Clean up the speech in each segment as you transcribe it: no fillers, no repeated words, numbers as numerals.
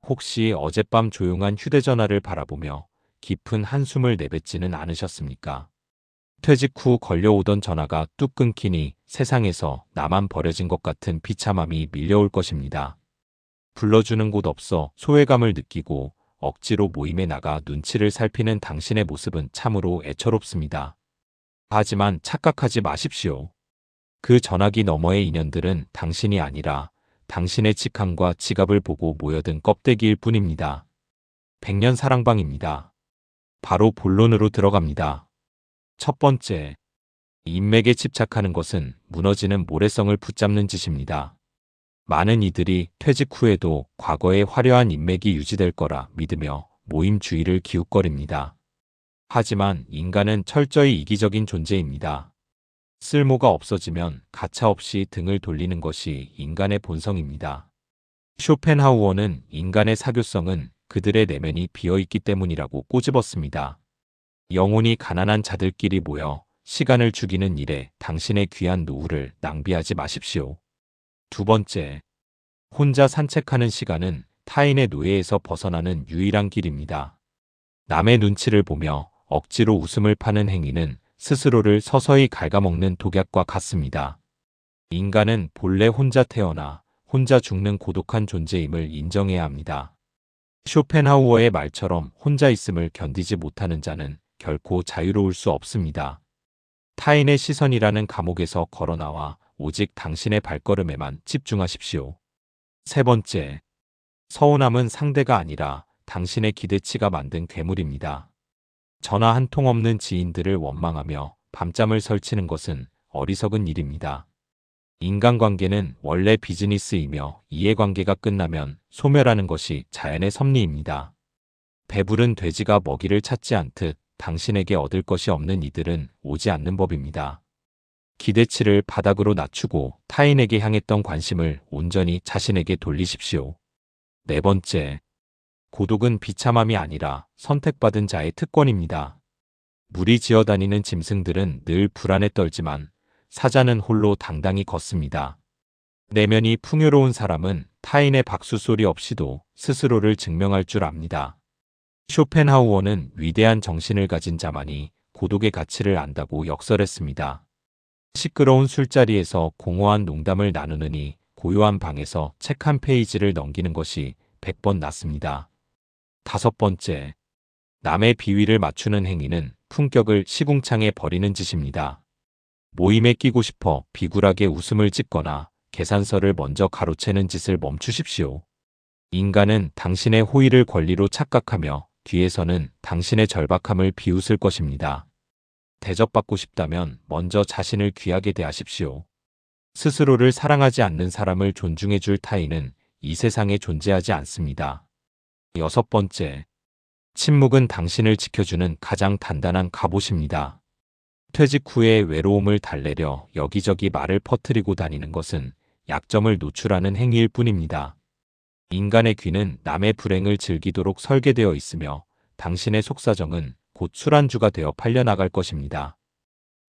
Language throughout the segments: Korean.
혹시 어젯밤 조용한 휴대전화를 바라보며 깊은 한숨을 내뱉지는 않으셨습니까? 퇴직 후 걸려오던 전화가 뚝 끊기니 세상에서 나만 버려진 것 같은 비참함이 밀려올 것입니다. 불러주는 곳 없어 소외감을 느끼고 억지로 모임에 나가 눈치를 살피는 당신의 모습은 참으로 애처롭습니다. 하지만 착각하지 마십시오. 그 전화기 너머의 인연들은 당신이 아니라 당신의 직함과 지갑을 보고 모여든 껍데기일 뿐입니다. 백년 사랑방입니다. 바로 본론으로 들어갑니다. 첫 번째, 인맥에 집착하는 것은 무너지는 모래성을 붙잡는 짓입니다. 많은 이들이 퇴직 후에도 과거의 화려한 인맥이 유지될 거라 믿으며 모임 주위를 기웃거립니다. 하지만 인간은 철저히 이기적인 존재입니다. 쓸모가 없어지면 가차없이 등을 돌리는 것이 인간의 본성입니다. 쇼펜하우어는 인간의 사교성은 그들의 내면이 비어있기 때문이라고 꼬집었습니다. 영혼이 가난한 자들끼리 모여 시간을 죽이는 일에 당신의 귀한 노후를 낭비하지 마십시오. 두 번째, 혼자 산책하는 시간은 타인의 노예에서 벗어나는 유일한 길입니다. 남의 눈치를 보며 억지로 웃음을 파는 행위는 스스로를 서서히 갉아먹는 독약과 같습니다. 인간은 본래 혼자 태어나 혼자 죽는 고독한 존재임을 인정해야 합니다. 쇼펜하우어의 말처럼 혼자 있음을 견디지 못하는 자는 결코 자유로울 수 없습니다. 타인의 시선이라는 감옥에서 걸어나와 오직 당신의 발걸음에만 집중하십시오. 세 번째, 서운함은 상대가 아니라 당신의 기대치가 만든 괴물입니다. 전화 한 통 없는 지인들을 원망하며 밤잠을 설치는 것은 어리석은 일입니다. 인간관계는 원래 비즈니스이며 이해관계가 끝나면 소멸하는 것이 자연의 섭리입니다. 배부른 돼지가 먹이를 찾지 않듯 당신에게 얻을 것이 없는 이들은 오지 않는 법입니다. 기대치를 바닥으로 낮추고 타인에게 향했던 관심을 온전히 자신에게 돌리십시오. 네 번째, 고독은 비참함이 아니라 선택받은 자의 특권입니다. 무리 지어다니는 짐승들은 늘 불안에 떨지만 사자는 홀로 당당히 걷습니다. 내면이 풍요로운 사람은 타인의 박수 소리 없이도 스스로를 증명할 줄 압니다. 쇼펜하우어는 위대한 정신을 가진 자만이 고독의 가치를 안다고 역설했습니다. 시끄러운 술자리에서 공허한 농담을 나누느니 고요한 방에서 책 한 페이지를 넘기는 것이 100번 낫습니다. 다섯 번째, 남의 비위를 맞추는 행위는 품격을 시궁창에 버리는 짓입니다. 모임에 끼고 싶어 비굴하게 웃음을 짓거나 계산서를 먼저 가로채는 짓을 멈추십시오. 인간은 당신의 호의를 권리로 착각하며 뒤에서는 당신의 절박함을 비웃을 것입니다. 대접받고 싶다면 먼저 자신을 귀하게 대하십시오. 스스로를 사랑하지 않는 사람을 존중해 줄 타인은 이 세상에 존재하지 않습니다. 여섯 번째, 침묵은 당신을 지켜주는 가장 단단한 갑옷입니다. 퇴직 후에 외로움을 달래려 여기저기 말을 퍼뜨리고 다니는 것은 약점을 노출하는 행위일 뿐입니다. 인간의 귀는 남의 불행을 즐기도록 설계되어 있으며 당신의 속사정은 곧 술안주가 되어 팔려나갈 것입니다.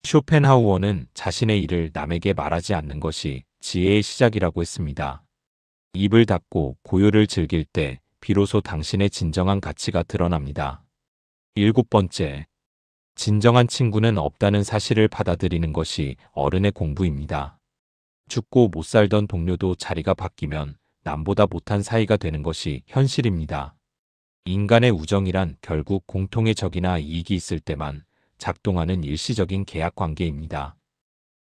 쇼펜하우어는 자신의 일을 남에게 말하지 않는 것이 지혜의 시작이라고 했습니다. 입을 닫고 고요를 즐길 때 비로소 당신의 진정한 가치가 드러납니다. 일곱 번째, 진정한 친구는 없다는 사실을 받아들이는 것이 어른의 공부입니다. 죽고 못 살던 동료도 자리가 바뀌면 남보다 못한 사이가 되는 것이 현실입니다. 인간의 우정이란 결국 공통의 적이나 이익이 있을 때만 작동하는 일시적인 계약 관계입니다.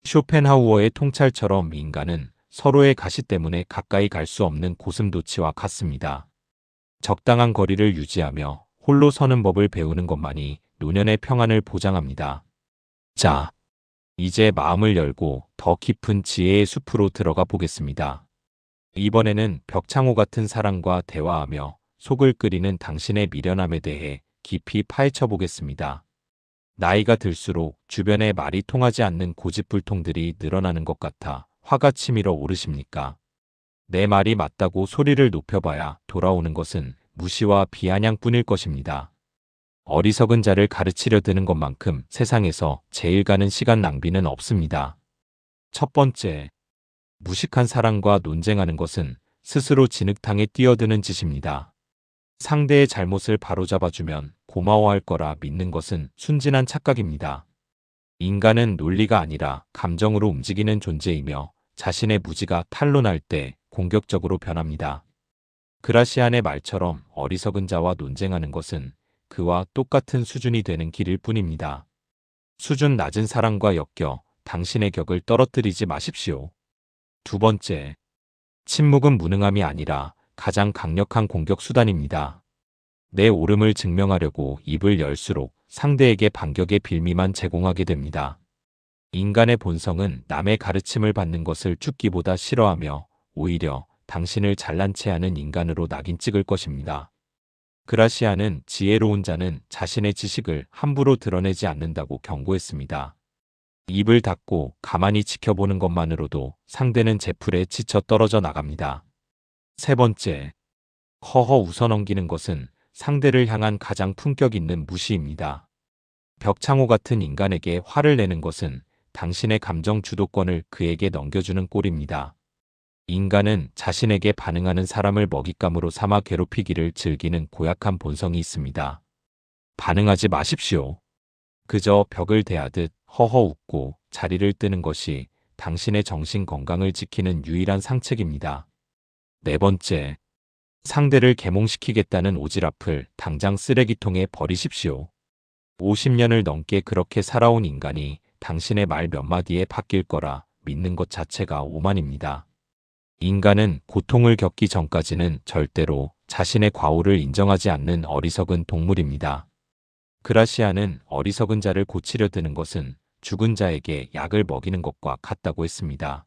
쇼펜하우어의 통찰처럼 인간은 서로의 가시 때문에 가까이 갈 수 없는 고슴도치와 같습니다. 적당한 거리를 유지하며 홀로 서는 법을 배우는 것만이 노년의 평안을 보장합니다. 자, 이제 마음을 열고 더 깊은 지혜의 숲으로 들어가 보겠습니다. 이번에는 벽창호 같은 사랑과 대화하며 속을 끓이는 당신의 미련함에 대해 깊이 파헤쳐 보겠습니다. 나이가 들수록 주변에 말이 통하지 않는 고집불통들이 늘어나는 것 같아 화가 치밀어 오르십니까? 내 말이 맞다고 소리를 높여봐야 돌아오는 것은 무시와 비아냥뿐일 것입니다. 어리석은 자를 가르치려 드는 것만큼 세상에서 제일 가는 시간 낭비는 없습니다. 첫 번째, 무식한 사람과 논쟁하는 것은 스스로 진흙탕에 뛰어드는 짓입니다. 상대의 잘못을 바로잡아주면 고마워할 거라 믿는 것은 순진한 착각입니다. 인간은 논리가 아니라 감정으로 움직이는 존재이며 자신의 무지가 탄로날 때 공격적으로 변합니다. 그라시안의 말처럼 어리석은 자와 논쟁하는 것은 그와 똑같은 수준이 되는 길일 뿐입니다. 수준 낮은 사람과 엮여 당신의 격을 떨어뜨리지 마십시오. 두 번째, 침묵은 무능함이 아니라 가장 강력한 공격 수단입니다. 내 옳음을 증명하려고 입을 열수록 상대에게 반격의 빌미만 제공하게 됩니다. 인간의 본성은 남의 가르침을 받는 것을 죽기보다 싫어하며 오히려 당신을 잘난 체하는 인간으로 낙인 찍을 것입니다. 그라시아는 지혜로운 자는 자신의 지식을 함부로 드러내지 않는다고 경고했습니다. 입을 닫고 가만히 지켜보는 것만으로도 상대는 제풀에 지쳐 떨어져 나갑니다. 세 번째, 허허 웃어넘기는 것은 상대를 향한 가장 품격 있는 무시입니다. 벽창호 같은 인간에게 화를 내는 것은 당신의 감정 주도권을 그에게 넘겨주는 꼴입니다. 인간은 자신에게 반응하는 사람을 먹잇감으로 삼아 괴롭히기를 즐기는 고약한 본성이 있습니다. 반응하지 마십시오. 그저 벽을 대하듯 허허 웃고 자리를 뜨는 것이 당신의 정신 건강을 지키는 유일한 상책입니다. 네 번째, 상대를 계몽시키겠다는 오지랖을 당장 쓰레기통에 버리십시오. 50년을 넘게 그렇게 살아온 인간이 당신의 말 몇 마디에 바뀔 거라 믿는 것 자체가 오만입니다. 인간은 고통을 겪기 전까지는 절대로 자신의 과오를 인정하지 않는 어리석은 동물입니다. 그라시아는 어리석은 자를 고치려 드는 것은 죽은 자에게 약을 먹이는 것과 같다고 했습니다.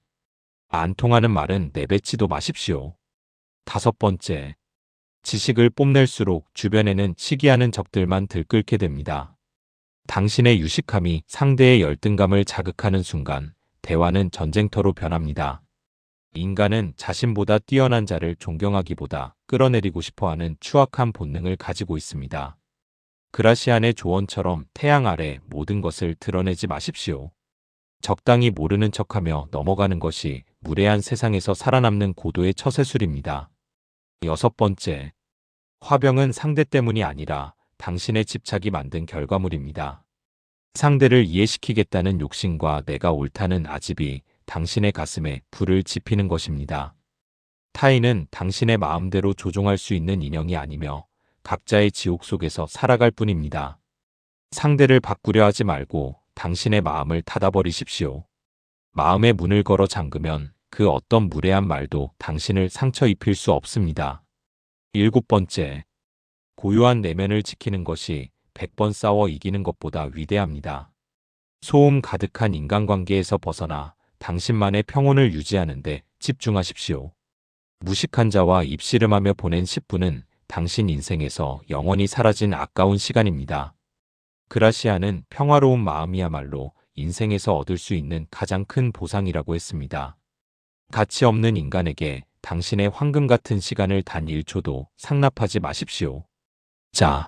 안 통하는 말은 내뱉지도 마십시오. 다섯 번째, 지식을 뽐낼수록 주변에는 시기하는 적들만 들끓게 됩니다. 당신의 유식함이 상대의 열등감을 자극하는 순간 대화는 전쟁터로 변합니다. 인간은 자신보다 뛰어난 자를 존경하기보다 끌어내리고 싶어하는 추악한 본능을 가지고 있습니다. 그라시안의 조언처럼 태양 아래 모든 것을 드러내지 마십시오. 적당히 모르는 척하며 넘어가는 것이 무례한 세상에서 살아남는 고도의 처세술입니다. 여섯 번째, 화병은 상대 때문이 아니라 당신의 집착이 만든 결과물입니다. 상대를 이해시키겠다는 욕심과 내가 옳다는 아집이 당신의 가슴에 불을 지피는 것입니다. 타인은 당신의 마음대로 조종할 수 있는 인형이 아니며 각자의 지옥 속에서 살아갈 뿐입니다. 상대를 바꾸려 하지 말고 당신의 마음을 닫아버리십시오. 마음의 문을 걸어 잠그면 그 어떤 무례한 말도 당신을 상처 입힐 수 없습니다. 일곱 번째, 고유한 내면을 지키는 것이 100번 싸워 이기는 것보다 위대합니다. 소음 가득한 인간관계에서 벗어나 당신만의 평온을 유지하는 데 집중하십시오. 무식한 자와 입씨름하며 보낸 10분은 당신 인생에서 영원히 사라진 아까운 시간입니다. 그라시아는 평화로운 마음이야말로 인생에서 얻을 수 있는 가장 큰 보상이라고 했습니다. 가치 없는 인간에게 당신의 황금 같은 시간을 단 1초도 상납하지 마십시오. 자,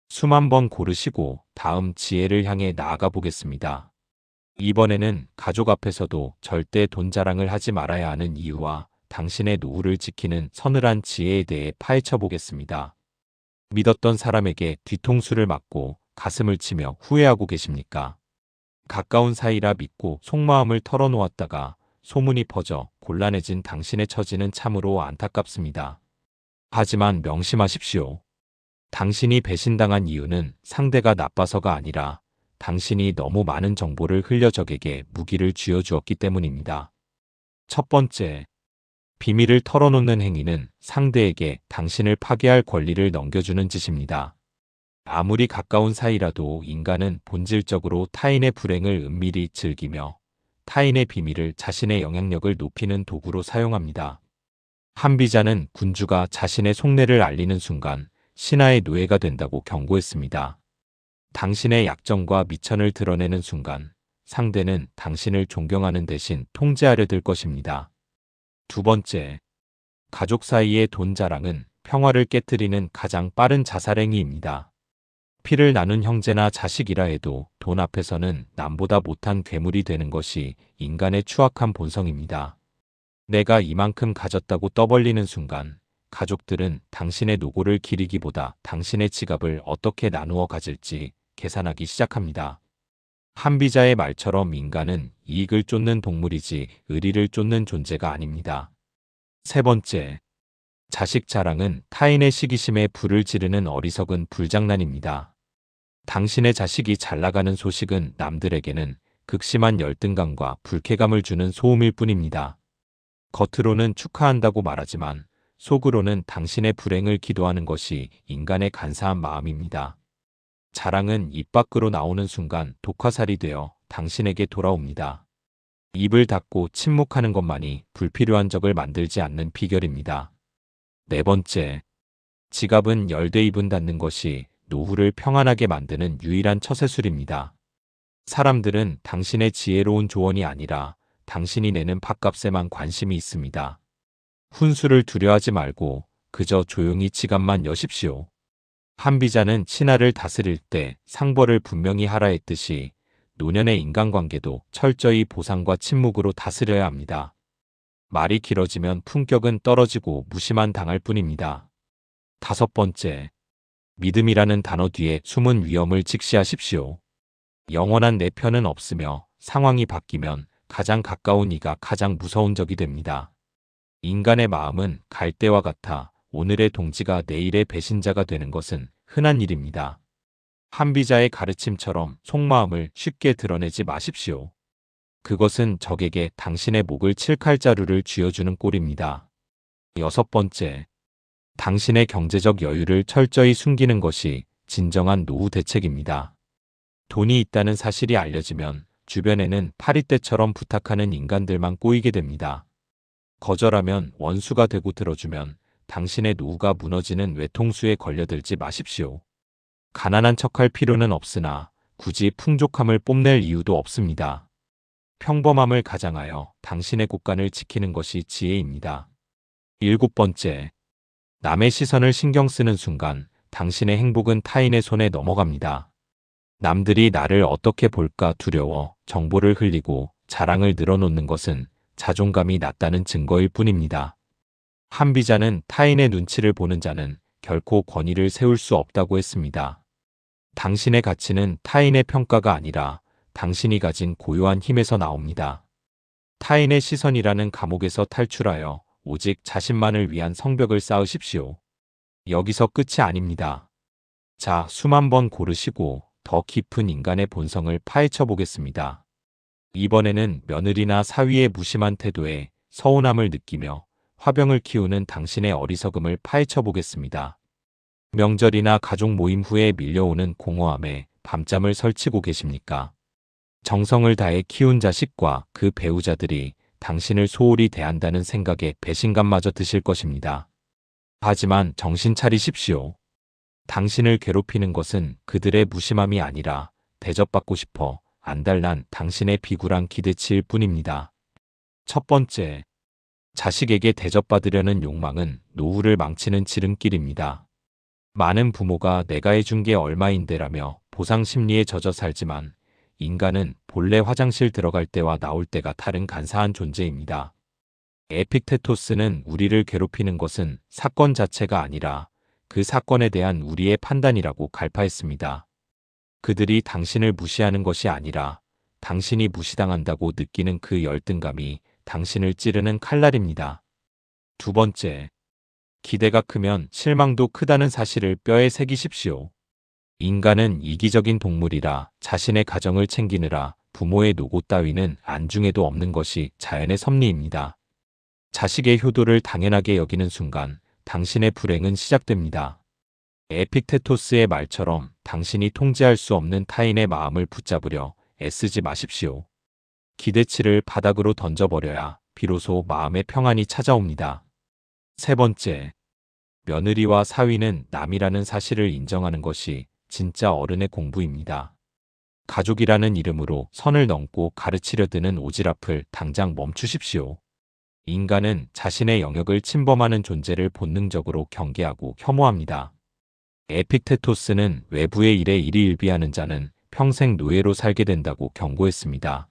수만 번 고르시고 다음 지혜를 향해 나아가 보겠습니다. 이번에는 가족 앞에서도 절대 돈 자랑을 하지 말아야 하는 이유와 당신의 노후를 지키는 서늘한 지혜에 대해 파헤쳐 보겠습니다. 믿었던 사람에게 뒤통수를 맞고 가슴을 치며 후회하고 계십니까? 가까운 사이라 믿고 속마음을 털어놓았다가 소문이 퍼져 곤란해진 당신의 처지는 참으로 안타깝습니다. 하지만 명심하십시오. 당신이 배신당한 이유는 상대가 나빠서가 아니라 당신이 너무 많은 정보를 흘려 적에게 무기를 쥐어주었기 때문입니다. 첫 번째, 비밀을 털어놓는 행위는 상대에게 당신을 파괴할 권리를 넘겨주는 짓입니다. 아무리 가까운 사이라도 인간은 본질적으로 타인의 불행을 은밀히 즐기며 타인의 비밀을 자신의 영향력을 높이는 도구로 사용합니다. 한비자는 군주가 자신의 속내를 알리는 순간 신하의 노예가 된다고 경고했습니다. 당신의 약점과 미천을 드러내는 순간 상대는 당신을 존경하는 대신 통제하려 들 것입니다. 두 번째, 가족 사이의 돈 자랑은 평화를 깨뜨리는 가장 빠른 자살행위입니다. 피를 나눈 형제나 자식이라 해도 돈 앞에서는 남보다 못한 괴물이 되는 것이 인간의 추악한 본성입니다. 내가 이만큼 가졌다고 떠벌리는 순간 가족들은 당신의 노고를 기리기보다 당신의 지갑을 어떻게 나누어 가질지 계산하기 시작합니다. 한비자의 말처럼 인간은 이익을 쫓는 동물이지 의리를 쫓는 존재가 아닙니다. 세 번째, 자식 자랑은 타인의 시기심에 불을 지르는 어리석은 불장난입니다. 당신의 자식이 잘 나가는 소식은 남들에게는 극심한 열등감과 불쾌감을 주는 소음일 뿐입니다. 겉으로는 축하한다고 말하지만 속으로는 당신의 불행을 기도하는 것이 인간의 간사한 마음입니다. 자랑은 입 밖으로 나오는 순간 독화살이 되어 당신에게 돌아옵니다. 입을 닫고 침묵하는 것만이 불필요한 적을 만들지 않는 비결입니다. 네 번째, 지갑은 열대 입은 닫는 것이 노후를 평안하게 만드는 유일한 처세술입니다. 사람들은 당신의 지혜로운 조언이 아니라 당신이 내는 밥값에만 관심이 있습니다. 훈수를 두려워하지 말고 그저 조용히 지갑만 여십시오. 한비자는 신하를 다스릴 때 상벌을 분명히 하라 했듯이 노년의 인간관계도 철저히 보상과 침묵으로 다스려야 합니다. 말이 길어지면 품격은 떨어지고 무시만 당할 뿐입니다. 다섯 번째, 믿음이라는 단어 뒤에 숨은 위험을 직시하십시오. 영원한 내 편은 없으며 상황이 바뀌면 가장 가까운 이가 가장 무서운 적이 됩니다. 인간의 마음은 갈대와 같아 오늘의 동지가 내일의 배신자가 되는 것은 흔한 일입니다. 한비자의 가르침처럼 속마음을 쉽게 드러내지 마십시오. 그것은 적에게 당신의 목을 칠 칼자루를 쥐어주는 꼴입니다. 여섯 번째, 당신의 경제적 여유를 철저히 숨기는 것이 진정한 노후 대책입니다. 돈이 있다는 사실이 알려지면 주변에는 파리떼처럼 부탁하는 인간들만 꼬이게 됩니다. 거절하면 원수가 되고 들어주면 당신의 노후가 무너지는 외통수에 걸려들지 마십시오. 가난한 척할 필요는 없으나 굳이 풍족함을 뽐낼 이유도 없습니다. 평범함을 가장하여 당신의 곳간을 지키는 것이 지혜입니다. 일곱 번째, 남의 시선을 신경 쓰는 순간 당신의 행복은 타인의 손에 넘어갑니다. 남들이 나를 어떻게 볼까 두려워 정보를 흘리고 자랑을 늘어놓는 것은 자존감이 낮다는 증거일 뿐입니다. 한비자는 타인의 눈치를 보는 자는 결코 권위를 세울 수 없다고 했습니다. 당신의 가치는 타인의 평가가 아니라 당신이 가진 고유한 힘에서 나옵니다. 타인의 시선이라는 감옥에서 탈출하여 오직 자신만을 위한 성벽을 쌓으십시오. 여기서 끝이 아닙니다. 자, 숨 한번 고르시고 더 깊은 인간의 본성을 파헤쳐 보겠습니다. 이번에는 며느리나 사위의 무심한 태도에 서운함을 느끼며 화병을 키우는 당신의 어리석음을 파헤쳐 보겠습니다. 명절이나 가족 모임 후에 밀려오는 공허함에 밤잠을 설치고 계십니까? 정성을 다해 키운 자식과 그 배우자들이 당신을 소홀히 대한다는 생각에 배신감마저 드실 것입니다. 하지만 정신 차리십시오. 당신을 괴롭히는 것은 그들의 무심함이 아니라 대접받고 싶어 안달난 당신의 비굴한 기대치일 뿐입니다. 첫 번째, 자식에게 대접받으려는 욕망은 노후를 망치는 지름길입니다. 많은 부모가 내가 해준 게 얼마인데라며 보상 심리에 젖어 살지만 인간은 본래 화장실 들어갈 때와 나올 때가 다른 간사한 존재입니다. 에픽테토스는 우리를 괴롭히는 것은 사건 자체가 아니라 그 사건에 대한 우리의 판단이라고 갈파했습니다. 그들이 당신을 무시하는 것이 아니라 당신이 무시당한다고 느끼는 그 열등감이 당신을 찌르는 칼날입니다. 두 번째, 기대가 크면 실망도 크다는 사실을 뼈에 새기십시오. 인간은 이기적인 동물이라 자신의 가정을 챙기느라 부모의 노고 따위는 안중에도 없는 것이 자연의 섭리입니다. 자식의 효도를 당연하게 여기는 순간 당신의 불행은 시작됩니다. 에픽테토스의 말처럼 당신이 통제할 수 없는 타인의 마음을 붙잡으려 애쓰지 마십시오. 기대치를 바닥으로 던져버려야 비로소 마음의 평안이 찾아옵니다. 세 번째, 며느리와 사위는 남이라는 사실을 인정하는 것이 진짜 어른의 공부입니다. 가족이라는 이름으로 선을 넘고 가르치려 드는 오지랖을 당장 멈추십시오. 인간은 자신의 영역을 침범하는 존재를 본능적으로 경계하고 혐오합니다. 에픽테토스는 외부의 일에 일희일비하는 자는 평생 노예로 살게 된다고 경고했습니다.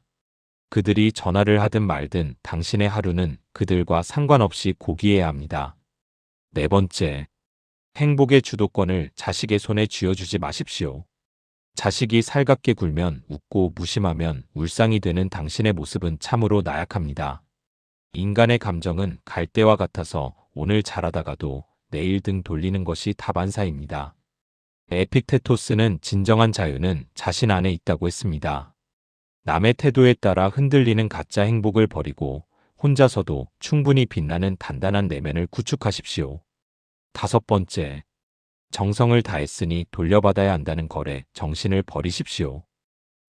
그들이 전화를 하든 말든 당신의 하루는 그들과 상관없이 고귀해야 합니다. 네 번째, 행복의 주도권을 자식의 손에 쥐어주지 마십시오. 자식이 살갑게 굴면 웃고 무심하면 울상이 되는 당신의 모습은 참으로 나약합니다. 인간의 감정은 갈대와 같아서 오늘 잘하다가도 내일 등 돌리는 것이 다반사입니다. 에픽테토스는 진정한 자유는 자신 안에 있다고 했습니다. 남의 태도에 따라 흔들리는 가짜 행복을 버리고 혼자서도 충분히 빛나는 단단한 내면을 구축하십시오. 다섯 번째, 정성을 다했으니 돌려받아야 한다는 거래 정신을 버리십시오.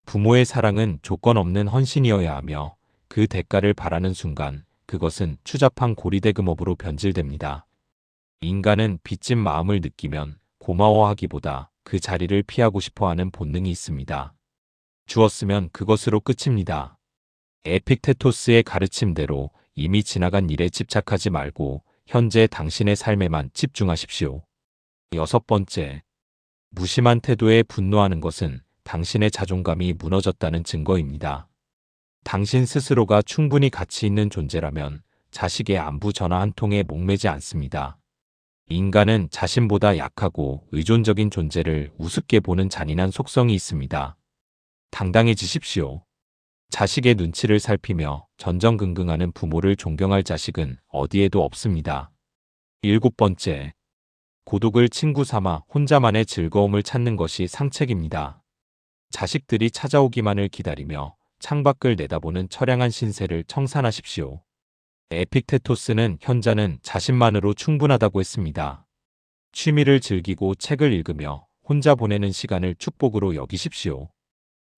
부모의 사랑은 조건 없는 헌신이어야 하며 그 대가를 바라는 순간 그것은 추잡한 고리대금업으로 변질됩니다. 인간은 빚진 마음을 느끼면 고마워하기보다 그 자리를 피하고 싶어하는 본능이 있습니다. 주었으면 그것으로 끝입니다. 에픽테토스의 가르침대로 이미 지나간 일에 집착하지 말고 현재 당신의 삶에만 집중하십시오. 여섯 번째, 무심한 태도에 분노하는 것은 당신의 자존감이 무너졌다는 증거입니다. 당신 스스로가 충분히 가치 있는 존재라면 자식의 안부 전화 한 통에 목매지 않습니다. 인간은 자신보다 약하고 의존적인 존재를 우습게 보는 잔인한 속성이 있습니다. 당당해지십시오. 자식의 눈치를 살피며 전전긍긍하는 부모를 존경할 자식은 어디에도 없습니다. 일곱 번째, 고독을 친구 삼아 혼자만의 즐거움을 찾는 것이 상책입니다. 자식들이 찾아오기만을 기다리며 창밖을 내다보는 처량한 신세를 청산하십시오. 에픽테토스는 현자는 자신만으로 충분하다고 했습니다. 취미를 즐기고 책을 읽으며 혼자 보내는 시간을 축복으로 여기십시오.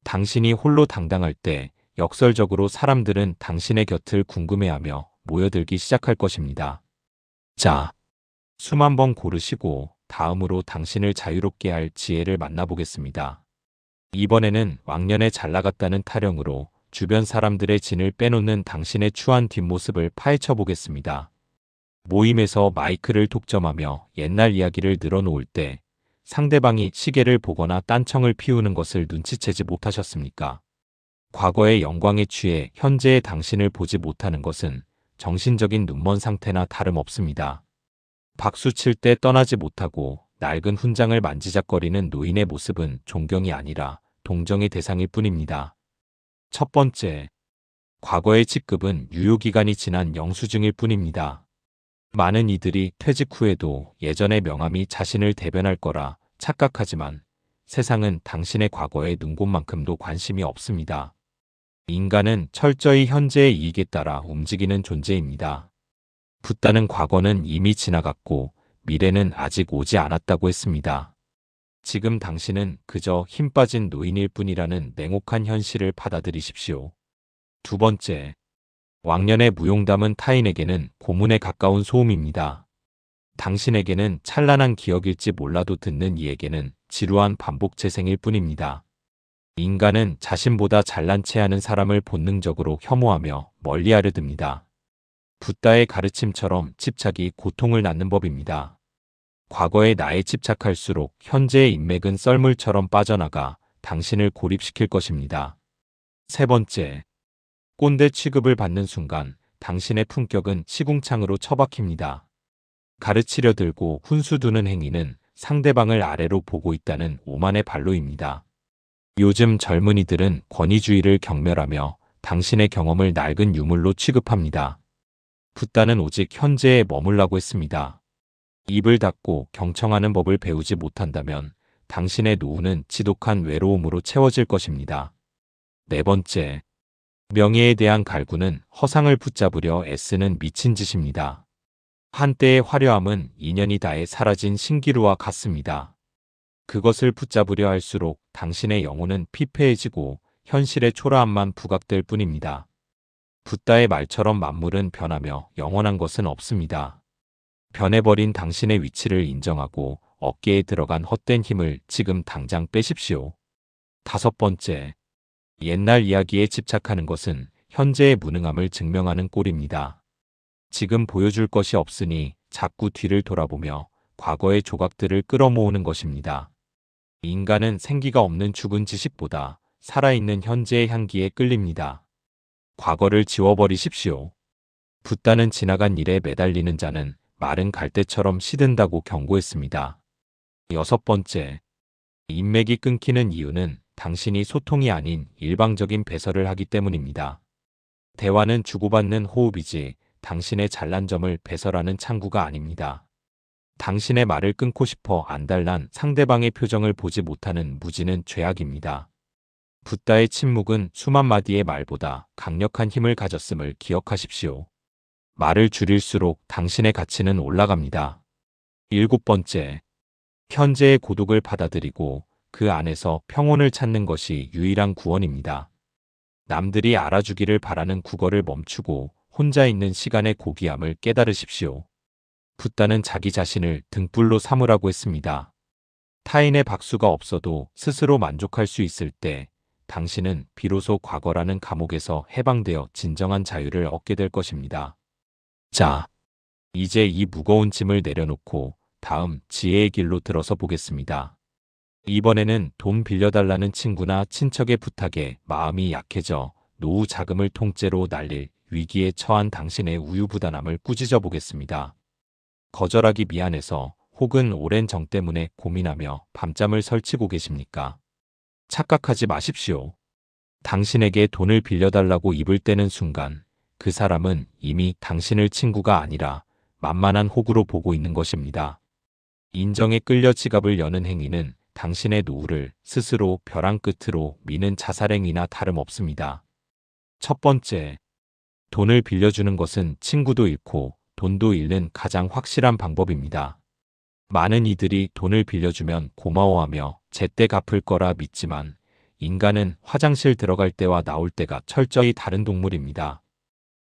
당신이 홀로 당당할 때 역설적으로 사람들은 당신의 곁을 궁금해하며 모여들기 시작할 것입니다. 자, 숨 한 번 고르시고 다음으로 당신을 자유롭게 할 지혜를 만나보겠습니다. 이번에는 왕년에 잘나갔다는 타령으로 주변 사람들의 진을 빼놓는 당신의 추한 뒷모습을 파헤쳐 보겠습니다. 모임에서 마이크를 독점하며 옛날 이야기를 늘어놓을 때 상대방이 시계를 보거나 딴청을 피우는 것을 눈치채지 못하셨습니까? 과거의 영광에 취해 현재의 당신을 보지 못하는 것은 정신적인 눈먼 상태나 다름없습니다. 박수 칠 때 떠나지 못하고 낡은 훈장을 만지작거리는 노인의 모습은 존경이 아니라 동정의 대상일 뿐입니다. 첫 번째, 과거의 직급은 유효기간이 지난 영수증일 뿐입니다. 많은 이들이 퇴직 후에도 예전의 명함이 자신을 대변할 거라 착각하지만 세상은 당신의 과거의 눈곱만큼도 관심이 없습니다. 인간은 철저히 현재의 이익에 따라 움직이는 존재입니다. 붓다는 과거는 이미 지나갔고 미래는 아직 오지 않았다고 했습니다. 지금 당신은 그저 힘 빠진 노인일 뿐이라는 냉혹한 현실을 받아들이십시오. 두 번째, 왕년의 무용담은 타인에게는 고문에 가까운 소음입니다. 당신에게는 찬란한 기억일지 몰라도 듣는 이에게는 지루한 반복 재생일 뿐입니다. 인간은 자신보다 잘난 체하는 사람을 본능적으로 혐오하며 멀리하려 듭니다. 붓다의 가르침처럼 집착이 고통을 낳는 법입니다. 과거의 나에 집착할수록 현재의 인맥은 썰물처럼 빠져나가 당신을 고립시킬 것입니다. 세 번째, 꼰대 취급을 받는 순간 당신의 품격은 시궁창으로 처박힙니다. 가르치려 들고 훈수 두는 행위는 상대방을 아래로 보고 있다는 오만의 발로입니다. 요즘 젊은이들은 권위주의를 경멸하며 당신의 경험을 낡은 유물로 취급합니다. 붓다는 오직 현재에 머물라고 했습니다. 입을 닫고 경청하는 법을 배우지 못한다면 당신의 노후는 지독한 외로움으로 채워질 것입니다. 네 번째, 명예에 대한 갈구는 허상을 붙잡으려 애쓰는 미친 짓입니다. 한때의 화려함은 인연이 다해 사라진 신기루와 같습니다. 그것을 붙잡으려 할수록 당신의 영혼은 피폐해지고 현실의 초라함만 부각될 뿐입니다. 붓다의 말처럼 만물은 변하며 영원한 것은 없습니다. 변해버린 당신의 위치를 인정하고 어깨에 들어간 헛된 힘을 지금 당장 빼십시오. 다섯 번째, 옛날 이야기에 집착하는 것은 현재의 무능함을 증명하는 꼴입니다. 지금 보여줄 것이 없으니 자꾸 뒤를 돌아보며 과거의 조각들을 끌어모으는 것입니다. 인간은 생기가 없는 죽은 지식보다 살아있는 현재의 향기에 끌립니다. 과거를 지워버리십시오. 붓다는 지나간 일에 매달리는 자는 마른 갈대처럼 시든다고 경고했습니다. 여섯 번째, 인맥이 끊기는 이유는 당신이 소통이 아닌 일방적인 배설을 하기 때문입니다. 대화는 주고받는 호흡이지 당신의 잘난 점을 배설하는 창구가 아닙니다. 당신의 말을 끊고 싶어 안달난 상대방의 표정을 보지 못하는 무지는 죄악입니다. 붓다의 침묵은 수만 마디의 말보다 강력한 힘을 가졌음을 기억하십시오. 말을 줄일수록 당신의 가치는 올라갑니다. 일곱 번째, 현재의 고독을 받아들이고 그 안에서 평온을 찾는 것이 유일한 구원입니다. 남들이 알아주기를 바라는 국어를 멈추고 혼자 있는 시간의 고귀함을 깨달으십시오. 붓다는 자기 자신을 등불로 삼으라고 했습니다. 타인의 박수가 없어도 스스로 만족할 수 있을 때 당신은 비로소 과거라는 감옥에서 해방되어 진정한 자유를 얻게 될 것입니다. 자, 이제 이 무거운 짐을 내려놓고 다음 지혜의 길로 들어서 보겠습니다. 이번에는 돈 빌려달라는 친구나 친척의 부탁에 마음이 약해져 노후 자금을 통째로 날릴 위기에 처한 당신의 우유부단함을 꾸짖어 보겠습니다. 거절하기 미안해서 혹은 오랜 정 때문에 고민하며 밤잠을 설치고 계십니까? 착각하지 마십시오. 당신에게 돈을 빌려달라고 입을 떼는 순간 그 사람은 이미 당신을 친구가 아니라 만만한 호구로 보고 있는 것입니다. 인정에 끌려 지갑을 여는 행위는 당신의 노후를 스스로 벼랑 끝으로 미는 자살행위나 다름없습니다. 첫 번째, 돈을 빌려주는 것은 친구도 잃고 돈도 잃는 가장 확실한 방법입니다. 많은 이들이 돈을 빌려주면 고마워하며 제때 갚을 거라 믿지만 인간은 화장실 들어갈 때와 나올 때가 철저히 다른 동물입니다.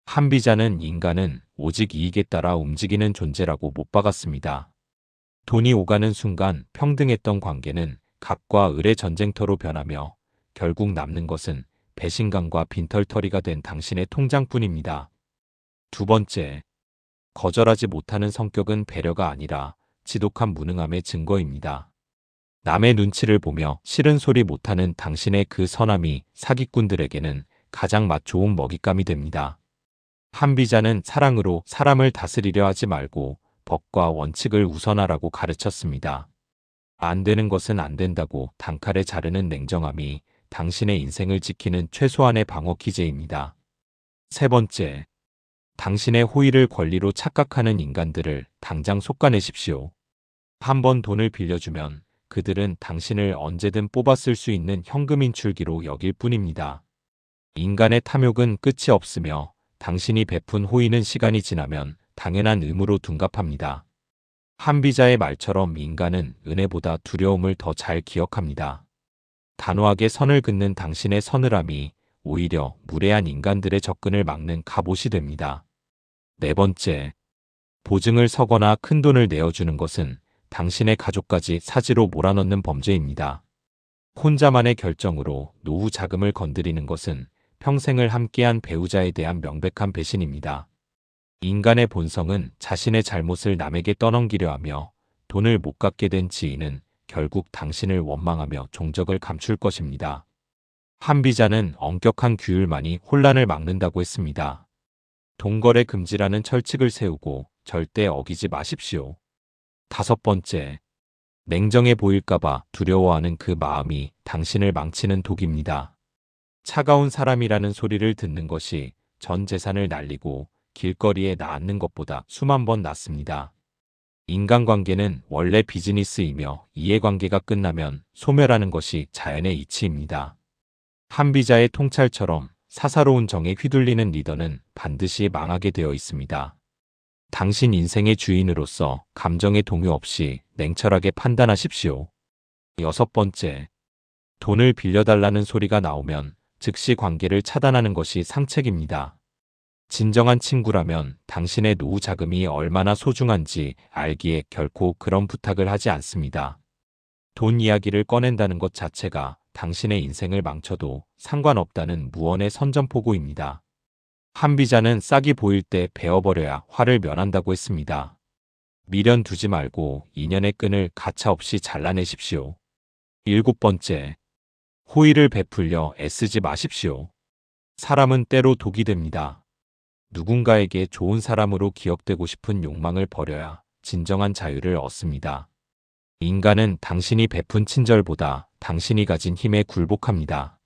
한비자는 인간은 오직 이익에 따라 움직이는 존재라고 못 박았습니다. 돈이 오가는 순간 평등했던 관계는 갑과 을의 전쟁터로 변하며 결국 남는 것은 배신감과 빈털터리가 된 당신의 통장뿐입니다. 두 번째, 거절하지 못하는 성격은 배려가 아니라 지독한 무능함의 증거입니다. 남의 눈치를 보며 싫은 소리 못하는 당신의 그 선함이 사기꾼들에게는 가장 맛 좋은 먹잇감이 됩니다. 한비자는 사랑으로 사람을 다스리려 하지 말고 법과 원칙을 우선하라고 가르쳤습니다. 안 되는 것은 안 된다고 단칼에 자르는 냉정함이 당신의 인생을 지키는 최소한의 방어 기제입니다. 세 번째, 당신의 호의를 권리로 착각하는 인간들을 당장 솎아내십시오. 한 번 돈을 빌려주면 그들은 당신을 언제든 뽑아 쓸 수 있는 현금 인출기로 여길 뿐입니다. 인간의 탐욕은 끝이 없으며 당신이 베푼 호의는 시간이 지나면 당연한 의무로 둔갑합니다. 한비자의 말처럼 인간은 은혜보다 두려움을 더 잘 기억합니다. 단호하게 선을 긋는 당신의 서늘함이 오히려 무례한 인간들의 접근을 막는 갑옷이 됩니다. 네 번째, 보증을 서거나 큰돈을 내어주는 것은 당신의 가족까지 사지로 몰아넣는 범죄입니다. 혼자만의 결정으로 노후 자금을 건드리는 것은 평생을 함께한 배우자에 대한 명백한 배신입니다. 인간의 본성은 자신의 잘못을 남에게 떠넘기려 하며 돈을 못 갚게 된 지인은 결국 당신을 원망하며 종적을 감출 것입니다. 한비자는 엄격한 규율만이 혼란을 막는다고 했습니다. 돈거래 금지라는 철칙을 세우고 절대 어기지 마십시오. 다섯 번째, 냉정해 보일까봐 두려워하는 그 마음이 당신을 망치는 독입니다. 차가운 사람이라는 소리를 듣는 것이 전 재산을 날리고 길거리에 놔앉는 것보다 수만 번 낫습니다. 인간관계는 원래 비즈니스이며 이해관계가 끝나면 소멸하는 것이 자연의 이치입니다. 한비자의 통찰처럼 사사로운 정에 휘둘리는 리더는 반드시 망하게 되어 있습니다. 당신 인생의 주인으로서 감정의 동요 없이 냉철하게 판단하십시오. 여섯 번째, 돈을 빌려달라는 소리가 나오면 즉시 관계를 차단하는 것이 상책입니다. 진정한 친구라면 당신의 노후 자금이 얼마나 소중한지 알기에 결코 그런 부탁을 하지 않습니다. 돈 이야기를 꺼낸다는 것 자체가 당신의 인생을 망쳐도 상관없다는 무언의 선전포고입니다. 한비자는 싹이 보일 때 베어버려야 화를 면한다고 했습니다. 미련 두지 말고 인연의 끈을 가차없이 잘라내십시오. 일곱 번째, 호의를 베풀려 애쓰지 마십시오. 사람은 때로 독이 됩니다. 누군가에게 좋은 사람으로 기억되고 싶은 욕망을 버려야 진정한 자유를 얻습니다. 인간은 당신이 베푼 친절보다 당신이 가진 힘에 굴복합니다.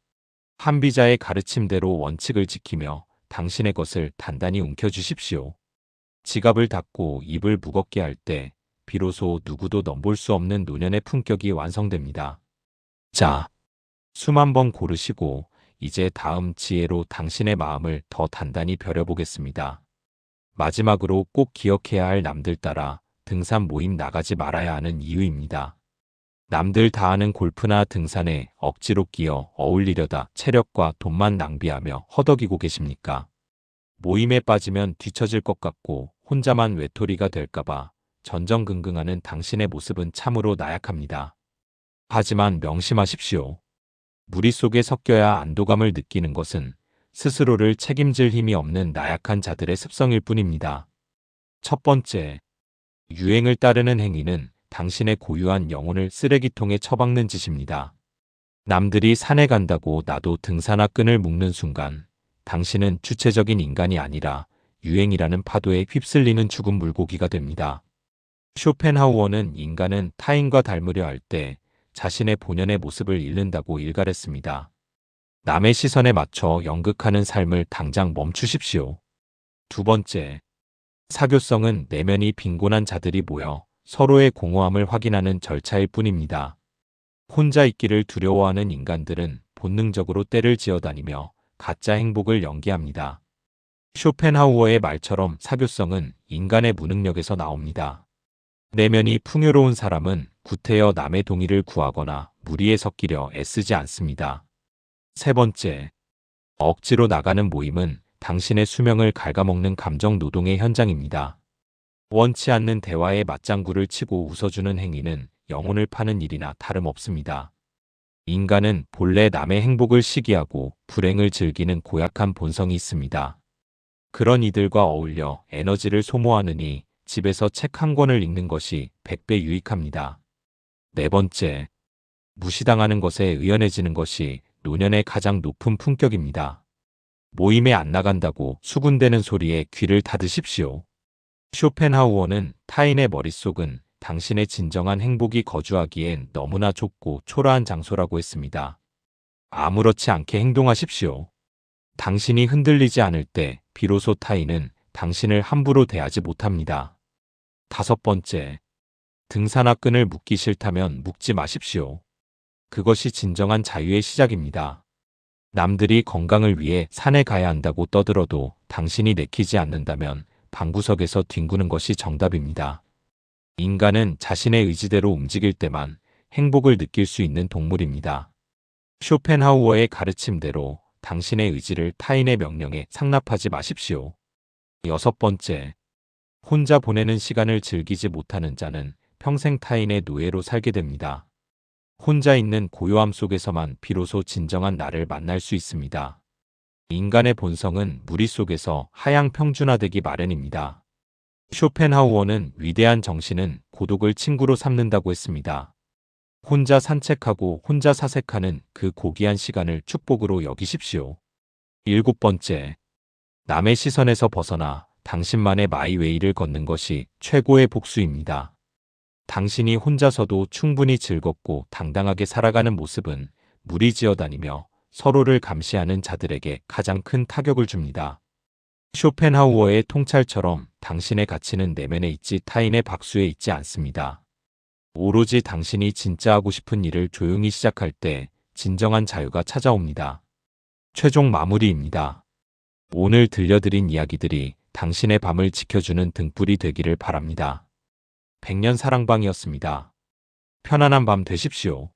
한비자의 가르침대로 원칙을 지키며 당신의 것을 단단히 움켜쥐십시오. 지갑을 닫고 입을 무겁게 할 때 비로소 누구도 넘볼 수 없는 노년의 품격이 완성됩니다. 자, 수만 번 고르시고 이제 다음 지혜로 당신의 마음을 더 단단히 벼려보겠습니다. 마지막으로 꼭 기억해야 할 남들 따라 등산 모임 나가지 말아야 하는 이유입니다. 남들 다 하는 골프나 등산에 억지로 끼어 어울리려다 체력과 돈만 낭비하며 허덕이고 계십니까? 모임에 빠지면 뒤처질 것 같고 혼자만 외톨이가 될까봐 전전긍긍하는 당신의 모습은 참으로 나약합니다. 하지만 명심하십시오. 무리 속에 섞여야 안도감을 느끼는 것은 스스로를 책임질 힘이 없는 나약한 자들의 습성일 뿐입니다. 첫 번째, 유행을 따르는 행위는 당신의 고유한 영혼을 쓰레기통에 처박는 짓입니다. 남들이 산에 간다고 나도 등산화 끈을 묶는 순간 당신은 주체적인 인간이 아니라 유행이라는 파도에 휩쓸리는 죽은 물고기가 됩니다. 쇼펜하우어는 인간은 타인과 닮으려 할 때 자신의 본연의 모습을 잃는다고 일갈했습니다. 남의 시선에 맞춰 연극하는 삶을 당장 멈추십시오. 두 번째, 사교성은 내면이 빈곤한 자들이 모여 서로의 공허함을 확인하는 절차일 뿐입니다. 혼자 있기를 두려워하는 인간들은 본능적으로 떼를 지어다니며 가짜 행복을 연기합니다. 쇼펜하우어의 말처럼 사교성은 인간의 무능력에서 나옵니다. 내면이 풍요로운 사람은 구태여 남의 동의를 구하거나 무리에 섞이려 애쓰지 않습니다. 세 번째, 억지로 나가는 모임은 당신의 수명을 갉아먹는 감정 노동의 현장입니다. 원치 않는 대화에 맞장구를 치고 웃어주는 행위는 영혼을 파는 일이나 다름없습니다. 인간은 본래 남의 행복을 시기하고 불행을 즐기는 고약한 본성이 있습니다. 그런 이들과 어울려 에너지를 소모하느니 집에서 책 한 권을 읽는 것이 100배 유익합니다. 네 번째, 무시당하는 것에 의연해지는 것이 노년의 가장 높은 품격입니다. 모임에 안 나간다고 수군대는 소리에 귀를 닫으십시오. 쇼펜하우어는 타인의 머릿속은 당신의 진정한 행복이 거주하기엔 너무나 좁고 초라한 장소라고 했습니다. 아무렇지 않게 행동하십시오. 당신이 흔들리지 않을 때 비로소 타인은 당신을 함부로 대하지 못합니다. 다섯 번째, 등산화 끈을 묶기 싫다면 묶지 마십시오. 그것이 진정한 자유의 시작입니다. 남들이 건강을 위해 산에 가야 한다고 떠들어도 당신이 내키지 않는다면 방구석에서 뒹구는 것이 정답입니다. 인간은 자신의 의지대로 움직일 때만 행복을 느낄 수 있는 동물입니다. 쇼펜하우어의 가르침대로 당신의 의지를 타인의 명령에 상납하지 마십시오. 여섯 번째, 혼자 보내는 시간을 즐기지 못하는 자는 평생 타인의 노예로 살게 됩니다. 혼자 있는 고요함 속에서만 비로소 진정한 나를 만날 수 있습니다. 인간의 본성은 무리 속에서 하향 평준화되기 마련입니다. 쇼펜하우어는 위대한 정신은 고독을 친구로 삼는다고 했습니다. 혼자 산책하고 혼자 사색하는 그 고귀한 시간을 축복으로 여기십시오. 일곱 번째, 남의 시선에서 벗어나 당신만의 마이웨이를 걷는 것이 최고의 복수입니다. 당신이 혼자서도 충분히 즐겁고 당당하게 살아가는 모습은 무리지어 다니며 서로를 감시하는 자들에게 가장 큰 타격을 줍니다. 쇼펜하우어의 통찰처럼 당신의 가치는 내면에 있지 타인의 박수에 있지 않습니다. 오로지 당신이 진짜 하고 싶은 일을 조용히 시작할 때 진정한 자유가 찾아옵니다. 최종 마무리입니다. 오늘 들려드린 이야기들이 당신의 밤을 지켜주는 등불이 되기를 바랍니다. 백년 사랑방이었습니다. 편안한 밤 되십시오.